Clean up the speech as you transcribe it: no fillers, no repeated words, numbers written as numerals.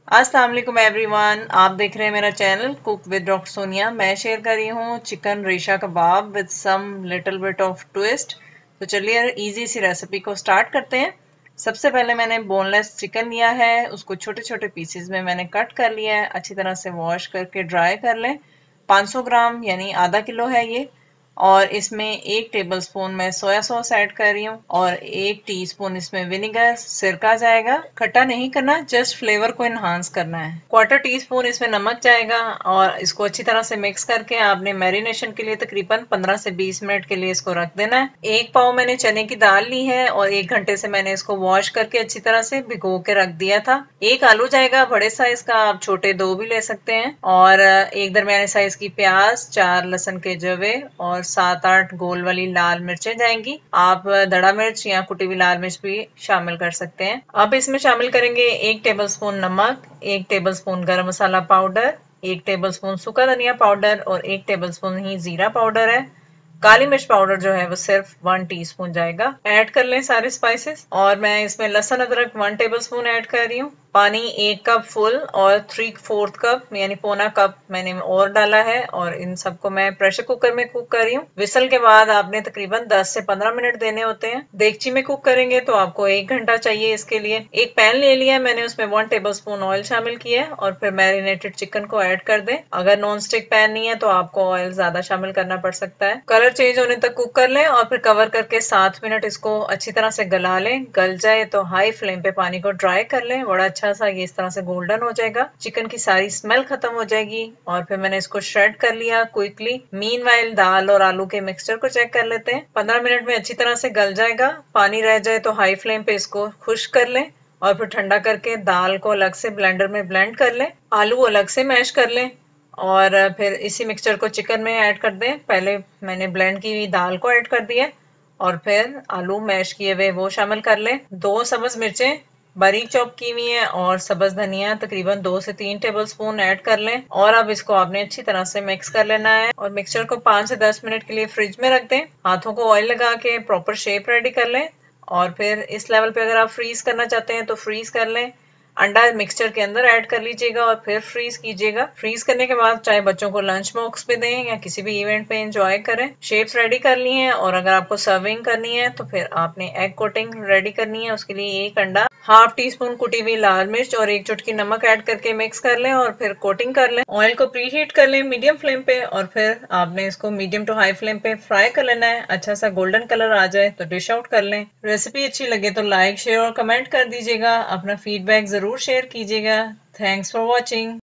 अस्सलाम वालेकुम एवरीवन, आप देख रहे हैं मेरा channel cook with doctor Sonia. मैं शेयर कर रही हूँ चिकन रेशा कबाब with some little bit of twist. तो चलिए इजी सी रेसिपी को स्टार्ट करते हैं। सबसे पहले मैंने बोनलेस चिकन लिया है, उसको छोटे छोटे पीसेस में मैंने कट कर लिया है। अच्छी तरह से वॉश करके ड्राई कर लें। 500 ग्राम यानी आधा किलो है ये। और इसमें 1 टेबलस्पून मैं सोया सॉस ऐड कर रही हूँ और 1 टीस्पून इसमें विनेगर सिरका जाएगा। खट्टा नहीं करना, जस्ट फ्लेवर को इन्हांस करना है। 1/4 टीस्पून इसमें नमक जाएगा और इसको अच्छी तरह से मिक्स करके आपने मैरिनेशन के लिए तकरीबन 15 से 20 मिनट के लिए इसको रख देना है। 1 पाव मैंने चने की दाल ली है और 1 घंटे से मैंने इसको वॉश करके अच्छी तरह से भिगो के रख दिया था। 1 आलू जाएगा बड़े साइज का, आप छोटे 2 भी ले सकते हैं। और 1 दरमियाने साइज की प्याज, 4 लहसुन के जवे और 7-8 गोल वाली लाल मिर्चें जाएंगी। आप दड़ा मिर्च या कुटी हुई लाल मिर्च भी शामिल कर सकते हैं। अब इसमें शामिल करेंगे 1 टेबलस्पून नमक, 1 टेबलस्पून गरम मसाला पाउडर, 1 टेबलस्पून सूखा धनिया पाउडर और 1 टेबलस्पून ही जीरा पाउडर है। काली मिर्च पाउडर जो है वो सिर्फ 1 टीस्पून जाएगा। ऐड कर लें सारे स्पाइसेस। और मैं इसमें लहसुन अदरक 1 टेबलस्पून ऐड कर रही हूँ। पानी 1 कप फुल और 3/4 कप यानी पौना कप मैंने और डाला है और इन सबको मैं प्रेशर कुकर में कुक कर रही हूँ। विसल के बाद आपने तकरीबन 10 से 15 मिनट देने होते हैं। देगची में कुक करेंगे तो आपको 1 घंटा चाहिए इसके लिए। एक पैन ले लिया, मैंने उसमें 1 टेबलस्पून ऑयल शामिल किया है और फिर मैरिनेटेड चिकन को ऐड कर दें। अगर नॉन स्टिक पैन नहीं है तो आपको ऑयल ज्यादा शामिल करना पड़ सकता है। कलर चेंज होने तक कुक कर लें और फिर कवर करके 7 मिनट इसको अच्छी तरह से गला लें। गल जाए तो हाई फ्लेम पे पानी को ड्राई कर लें। बड़ा अच्छा सा ये इस तरह से गोल्डन हो जाएगा, चिकन की सारी स्मेल खत्म हो जाएगी। और फिर मैंने इसको श्रेड कर लिया क्विकली। मीनवाइल दाल और आलू के मिक्सचर को चेक कर लेते हैं। 15 मिनट में अच्छी तरह से गल जाएगा। पानी रह जाए तो हाई फ्लेम पे इसको खुश्क कर लें और फिर ठंडा करके दाल को अलग से ब्लेंडर में ब्लेंड कर लें। आलू अलग से मैश कर लें और फिर इसी मिक्सचर को चिकन में ऐड कर दें। पहले मैंने ब्लेंड की हुई दाल को ऐड कर दिया और फिर आलू मैश किए हुए वो शामिल कर लें। 2 सब्ज मिर्चें बारीक चॉप की हुई है और सब्ज धनिया तकरीबन 2 से 3 टेबलस्पून ऐड कर लें। और अब इसको आपने अच्छी तरह से मिक्स कर लेना है और मिक्सचर को 5 से 10 मिनट के लिए फ्रिज में रख दें। हाथों को ऑयल लगा के प्रॉपर शेप रेडी कर लें और फिर इस लेवल पे अगर आप फ्रीज करना चाहते हैं तो फ्रीज कर लें। अंडा मिक्सचर के अंदर ऐड कर लीजिएगा और फिर फ्रीज कीजिएगा। फ्रीज करने के बाद चाहे बच्चों को लंच बॉक्स पे दें या किसी भी इवेंट पे एंजॉय करें। शेप्स रेडी कर ली हैं और अगर आपको सर्विंग करनी है तो फिर आपने एग कोटिंग रेडी करनी है। उसके लिए 1 अंडा, हाफ टी स्पून कुटी हुई लाल मिर्च और 1 चुटकी नमक ऐड करके मिक्स कर लें और फिर कोटिंग कर लें। ऑयल को प्री हीट कर लें मीडियम फ्लेम पे और फिर आपने इसको मीडियम टू हाई फ्लेम पे फ्राई कर लेना है। अच्छा सा गोल्डन कलर आ जाए तो डिश आउट कर लें। रेसिपी अच्छी लगे तो लाइक, शेयर और कमेंट कर दीजिएगा। अपना फीडबैक जरूर शेयर कीजिएगा। Thanks for watching.